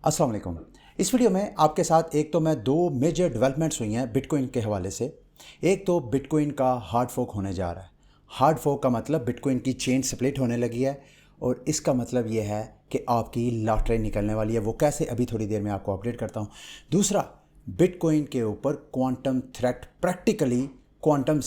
अस्सलाम वालेकुम। इस वीडियो में आपके साथ एक तो मैं दो मेजर डेवलपमेंट्स हुई हैं बिटकॉइन के हवाले से। एक तो बिटकॉइन का हार्ड फोक होने जा रहा है। हार्ड फोक का मतलब बिटकॉइन की चेन स्प्लिट होने लगी है और इसका मतलब ये है कि आपकी लॉटरी निकलने वाली है। वो कैसे, अभी थोड़ी देर में आपको अपडेट करता हूँ। दूसरा, बिटकॉइन के ऊपर quantum threat, practically quantum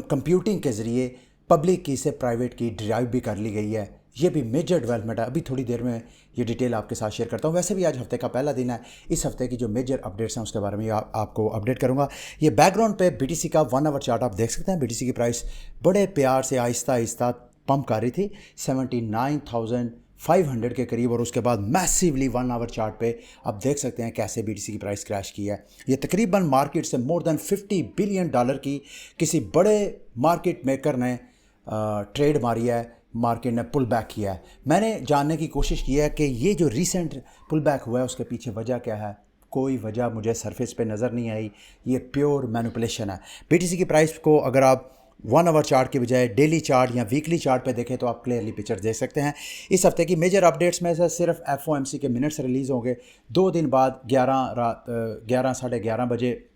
computing के ज़रिए पब्लिक की से प्राइवेट की ड्राइव भी कर ली गई है। ये भी मेजर डेवलपमेंट है। अभी थोड़ी देर में ये डिटेल आपके साथ शेयर करता हूँ। वैसे भी आज हफ्ते का पहला दिन है। इस हफ्ते की जो मेजर अपडेट्स हैं उसके बारे में आपको अपडेट करूँगा। ये बैकग्राउंड पे बीटीसी का 1 आवर चार्ट आप देख सकते हैं। बीटीसी की प्राइस बड़े प्यार से आहिस्ता आहिस्ता पंप कर रही थी 79,500 के करीब, और उसके बाद मैसिवली 1 आवर चार्ट पे आप देख सकते हैं कैसे बीटीसी की प्राइस क्रैश की है। ये तकरीबन मार्केट से मोर देन $50 बिलियन की किसी बड़े मार्केट मेकर ने ट्रेड मारी है। मार्केट ने पुल बैक किया है। मैंने जानने की कोशिश की है कि ये जो रीसेंट पुल बैक हुआ है उसके पीछे वजह क्या है। कोई वजह मुझे सरफेस पे नज़र नहीं आई। ये प्योर मैनिपुलेशन है। बीटीसी की प्राइस को अगर आप 1 आवर चार्ट के बजाय डेली चार्ट या वीकली चार्ट पे देखें तो आप क्लियरली पिक्चर देख सकते हैं। इस हफ्ते की मेजर अपडेट्स में से सिर्फ एफओएमसी के मिनट्स रिलीज़ होंगे 2 दिन बाद 11 साढ़े 11 बजे।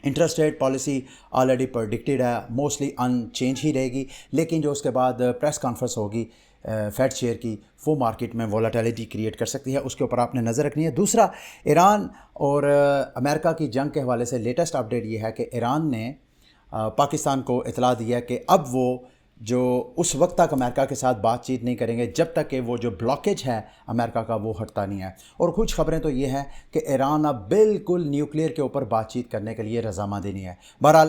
Interest rate policy already predicted है, मोस्टली अनचेंज ही रहेगी, लेकिन जो उसके बाद प्रेस कॉन्फ्रेंस होगी फेड चेयर की, वो मार्केट में वोलेटिलिटी क्रिएट कर सकती है। उसके ऊपर आपने नज़र रखनी है। दूसरा, ईरान और अमेरिका की जंग के हवाले से लेटेस्ट अपडेट ये है कि ईरान ने पाकिस्तान को इतला दिया कि अब वो जो उस वक्त तक अमेरिका के साथ बातचीत नहीं करेंगे जब तक कि वो जो ब्लॉकेज है अमेरिका का वो हटता नहीं है। और कुछ खबरें तो ये हैं कि ईरान अब बिल्कुल न्यूक्लियर के ऊपर बातचीत करने के लिए रजामंदी नहीं है। बहरहाल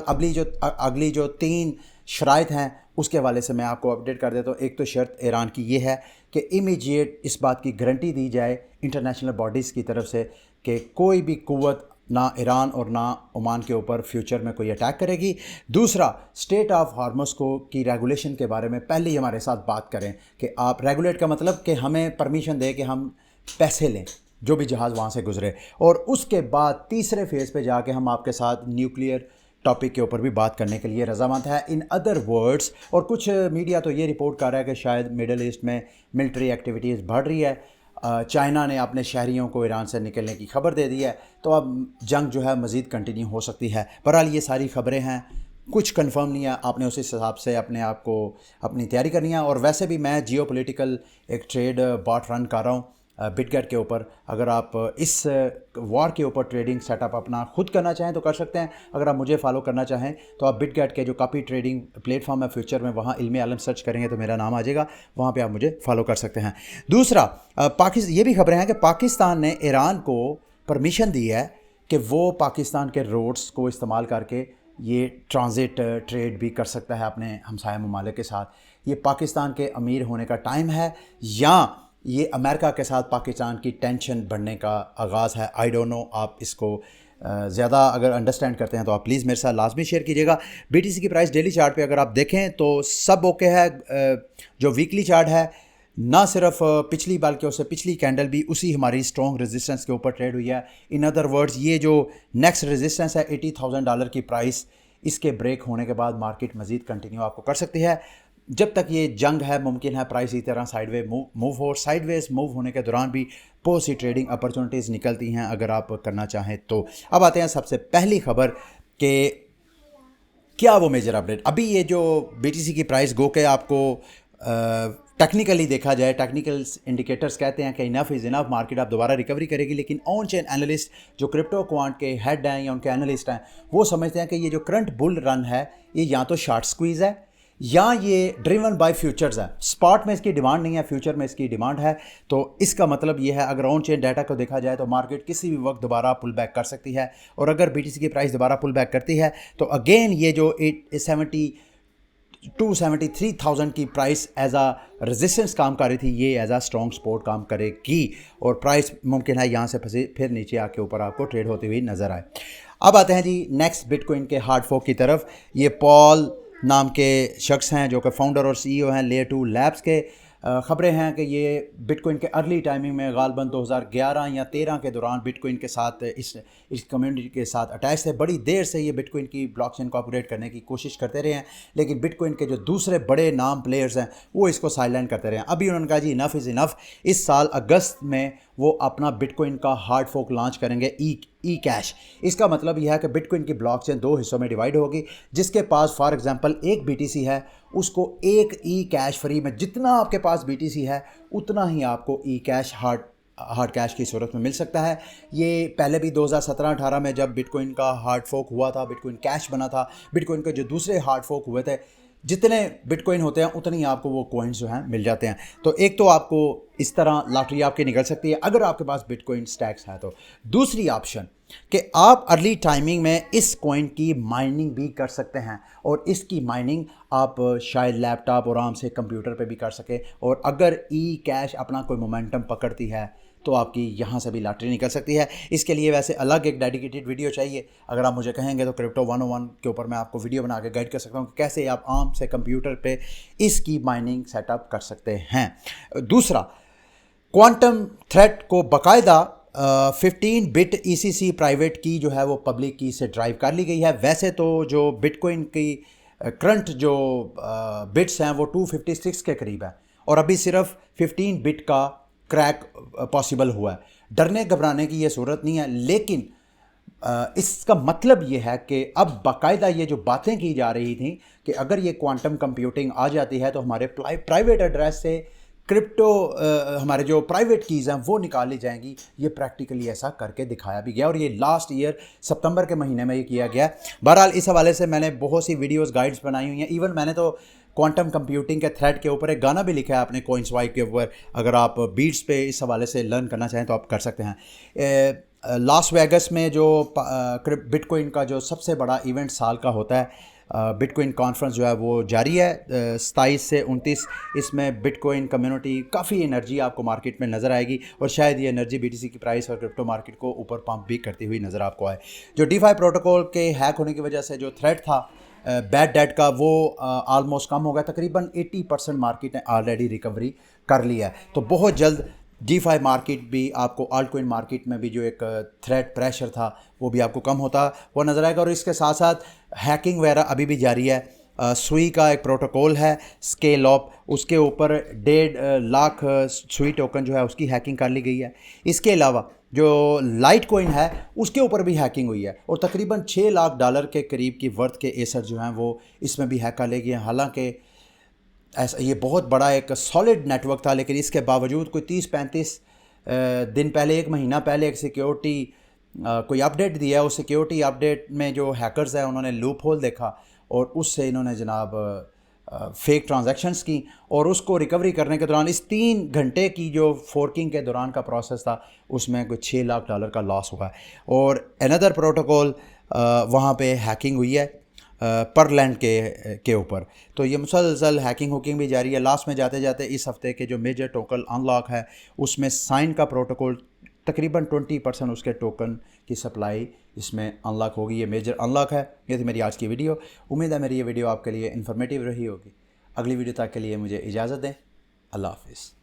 अगली जो 3 शराइत हैं उसके हवाले से मैं आपको अपडेट कर देता हूँ। एक तो शर्त ईरान की ये है कि इमीडिएट इस बात की गारंटी दी जाए इंटरनेशनल बॉडीज़ की तरफ से कि कोई भी कुव्वत ना ईरान और ना ओमान के ऊपर फ्यूचर में कोई अटैक करेगी। दूसरा, स्टेट ऑफ हार्मस को की रेगुलेशन के बारे में पहले ही हमारे साथ बात करें कि आप रेगुलेट का मतलब कि हमें परमिशन दें कि हम पैसे लें जो भी जहाज़ वहाँ से गुजरे, और उसके बाद तीसरे फेज़ पे जाके हम आपके साथ न्यूक्लियर टॉपिक के ऊपर भी बात करने के लिए रजामंद है। इन अदर वर्ड्स, और कुछ मीडिया तो ये रिपोर्ट कर रहा है कि शायद मिडल ईस्ट में मिलिट्री एक्टिविटीज़ बढ़ रही है। चाइना ने अपने शहरियों को ईरान से निकलने की खबर दे दी है, तो अब जंग जो है मज़ीद कंटिन्यू हो सकती है। बहरहाल ये सारी खबरें हैं, कुछ कंफर्म नहीं है। आपने उस हिसाब से अपने आप को अपनी तैयारी करनी है। और वैसे भी मैं जियोपॉलिटिकल एक ट्रेड बॉट रन कर रहा हूँ बिटगेट के ऊपर। अगर आप इस वॉर के ऊपर ट्रेडिंग सेटअप अपना खुद करना चाहें तो कर सकते हैं। अगर आप मुझे फॉलो करना चाहें तो आप बिटगेट के जो कॉपी ट्रेडिंग प्लेटफॉर्म है फ्यूचर में, वहाँ इल्मे आलम सर्च करेंगे तो मेरा नाम आ जाएगा, वहाँ पे आप मुझे फॉलो कर सकते हैं। दूसरा, ये भी खबरें हैं कि पाकिस्तान ने ईरान को परमिशन दी है कि वो पाकिस्तान के रोड्स को इस्तेमाल करके ये ट्रांजिट ट्रेड भी कर सकता है अपने हमसाया ममालिक के साथ। ये पाकिस्तान के अमीर होने का टाइम है या ये अमेरिका के साथ पाकिस्तान की टेंशन बढ़ने का आगाज़ है। I don't know. आप इसको ज़्यादा अगर अंडरस्टैंड करते हैं तो आप प्लीज़ मेरे साथ लाजमी शेयर कीजिएगा। बीटीसी की प्राइस डेली चार्ट पे अगर आप देखें तो सब ओके है। जो वीकली चार्ट है, ना सिर्फ पिछली बल्कि उससे पिछली कैंडल भी उसी हमारी स्ट्रॉन्ग रेजिस्टेंस के ऊपर ट्रेड हुई है। इन अदर वर्ड्स, ये जो नेक्स्ट रेजिस्टेंस है $80,000 की प्राइस, इसके ब्रेक होने के बाद मार्केट मज़ीद कंटिन्यू आपको कर सकती है। जब तक ये जंग है मुमकिन है प्राइस इसी तरह साइडवे मूव हो। साइडवेज मूव होने के दौरान भी बहुत सी ट्रेडिंग अपॉर्चुनिटीज़ निकलती हैं अगर आप करना चाहें तो। अब आते हैं सबसे पहली खबर कि क्या वो मेजर अपडेट। अभी ये जो बीटीसी की प्राइस गो के आपको टेक्निकली देखा जाए, टेक्निकल इंडिकेटर्स कहते हैं कि इनफ इज़ इनफ, मार्केट आप दोबारा रिकवरी करेगी। लेकिन ऑन चेन एनालिस्ट जो क्रिप्टो क्वांट के हेड हैं या उनके एनालिस्ट हैं, वो समझते हैं कि ये जो करंट बुल रन है ये या तो शॉर्ट स्क्वीज़ है या ये ड्रिवन बाय फ्यूचर्स है। स्पॉट में इसकी डिमांड नहीं है, फ्यूचर में इसकी डिमांड है। तो इसका मतलब ये है, अगर ऑन चेन डाटा को देखा जाए तो मार्केट किसी भी वक्त दोबारा पुल बैक कर सकती है। और अगर बीटीसी की प्राइस दोबारा पुल बैक करती है तो अगेन ये जो 73,000 की प्राइस एज आ रेजिस्टेंस काम कर रही थी, ये एज आ स्ट्रॉन्ग सपोर्ट काम करेगी और प्राइस मुमकिन है यहाँ से फिर नीचे आके ऊपर आपको ट्रेड होती हुई नजर आए। अब आते हैं जी नेक्स्ट बिटकॉइन के हार्ड फोक की तरफ। ये पॉल नाम के शख्स हैं जो कि फाउंडर और सीईओ हैं लेयर 2 लैब्स के। ख़बरें हैं कि ये बिटकॉइन के अर्ली टाइमिंग में गालबन 2011 या 13 के दौरान बिटकॉइन के साथ इस कम्युनिटी के साथ अटैच थे। बड़ी देर से ये बिटकॉइन की ब्लॉकचेन को अपग्रेड करने की कोशिश करते रहे हैं, लेकिन बिटकॉइन के जो दूसरे बड़े नाम प्लेयर्स हैं वो इसको साइलेंट करते रहे हैं। अभी उन्होंने कहा जी इनफ इज़ इनफ। इस साल अगस्त में वो अपना बिटकॉइन का हार्ड फोक लॉन्च करेंगे ई कैश। इसका मतलब यह है कि बिटकॉइन की ब्लॉकचेन दो हिस्सों में डिवाइड होगी। जिसके पास फॉर एग्जांपल एक बीटीसी है, उसको एक ई कैश फ्री में, जितना आपके पास बीटीसी है उतना ही आपको ई कैश हार्ड कैश की सूरत में मिल सकता है। ये पहले भी 2017-18 में जब बिटकॉइन का हार्ड फोक हुआ था, बिटकॉइन कैश बना था, बिटकॉइन के जो दूसरे हार्ड फोक हुए थे, जितने बिटकॉइन होते हैं उतनी आपको वो कॉइन्स जो हैं मिल जाते हैं। तो एक तो आपको इस तरह लॉटरी आपकी निकल सकती है अगर आपके पास बिटकॉइन स्टैक्स है तो। दूसरी ऑप्शन कि आप अर्ली टाइमिंग में इस कॉइन की माइनिंग भी कर सकते हैं, और इसकी माइनिंग आप शायद लैपटॉप और आराम से कंप्यूटर पे भी कर सकें। और अगर ई कैश अपना कोई मोमेंटम पकड़ती है तो आपकी यहाँ से भी लॉटरी निकल सकती है। इसके लिए वैसे अलग एक डेडिकेटेड वीडियो चाहिए। अगर आप मुझे कहेंगे तो क्रिप्टो 101 के ऊपर मैं आपको वीडियो बना के गाइड कर सकता हूँ कि कैसे आप आराम से कंप्यूटर पे इसकी माइनिंग सेटअप कर सकते हैं। दूसरा, क्वांटम थ्रेड को बाकायदा 15 बिट ECC प्राइवेट की जो है वो पब्लिक की से ड्राइव कर ली गई है। वैसे तो जो बिटकॉइन की करंट जो बिट्स हैं वो 256 के करीब है, और अभी सिर्फ 15 बिट का क्रैक पॉसिबल हुआ है। डरने घबराने की ये सूरत नहीं है, लेकिन इसका मतलब ये है कि अब बाकायदा ये जो बातें की जा रही थी कि अगर ये क्वांटम कंप्यूटिंग आ जाती है तो हमारे प्राइवेट एड्रेस से क्रिप्टो हमारे जो प्राइवेट कीज़ हैं वो निकाली जाएंगी। ये प्रैक्टिकली ऐसा करके दिखाया भी गया, और ये लास्ट ईयर सितंबर के महीने में ये किया गया। बहरहाल इस हवाले से मैंने बहुत सी वीडियोस गाइड्स बनाई हुई हैं। इवन मैंने तो क्वांटम कंप्यूटिंग के थ्रेड के ऊपर एक गाना भी लिखा है अपने कोइंसवाइप के ऊपर। अगर आप बीट्स पे इस हवाले से लर्न करना चाहें तो आप कर सकते हैं। लास वेगस में जो बिटकॉइन का जो सबसे बड़ा इवेंट साल का होता है, बिटकॉइन कॉन्फ्रेंस जो है वो जारी है 27 से 29। इसमें बिटकॉइन कम्युनिटी काफ़ी एनर्जी आपको मार्केट में नज़र आएगी, और शायद ये एनर्जी BTC की प्राइस और क्रिप्टो मार्केट को ऊपर पंप भी करती हुई नज़र आपको आए। जो DeFi प्रोटोकॉल के हैक होने की वजह से जो थ्रेट था बैड डेट का, वो ऑलमोस्ट कम हो गया। तकरीबन 80% मार्केट ने ऑलरेडी रिकवरी कर लिया है। तो बहुत जल्द DeFi मार्केट भी आपको, आल्टकॉइन मार्केट में भी जो एक थ्रेट प्रेशर था वो भी आपको कम होता वो नज़र आएगा। और इसके साथ साथ हैकिंग वगैरह अभी भी जारी है। सुई का एक प्रोटोकॉल है स्केल ऑप, उसके ऊपर 1.5 लाख सुई टोकन जो है उसकी हैकिंग कर ली गई है। इसके अलावा जो लाइट कॉइन है उसके ऊपर भी हैकिंग हुई है, और तकरीबन $6 लाख के करीब की वर्थ के एसेट जो हैं वो इसमें भी हैक कर ले गए। हालांकि ऐसा ये बहुत बड़ा एक सॉलिड नेटवर्क था, लेकिन इसके बावजूद कोई 30-35 दिन पहले, एक महीना पहले एक सिक्योरिटी कोई अपडेट दिया है। उस सिक्योरिटी अपडेट में जो हैकर्स हैं उन्होंने लूप होल देखा, और उससे इन्होंने जनाब फेक ट्रांजैक्शंस की, और उसको रिकवरी करने के दौरान इस 3 घंटे की जो फोर्किंग के दौरान का प्रोसेस था उसमें कोई $6 लाख का लॉस हुआ है। और अनदर प्रोटोकॉल वहाँ पे हैकिंग हुई है परलैंड के ऊपर। तो ये मुसलसल हैकिंग हुकिंग भी जारी है। लास्ट में जाते जाते इस हफ्ते के जो मेजर टोकन अनलॉक है उसमें साइन का प्रोटोकॉल तकरीबन 20% उसके टोकन की सप्लाई इसमें अनलॉक होगी। ये मेजर अनलॉक है। ये थी मेरी आज की वीडियो। उम्मीद है मेरी ये वीडियो आपके लिए इन्फॉर्मेटिव रही होगी। अगली वीडियो तक के लिए मुझे इजाज़त दें। अल्लाह हाफिज़।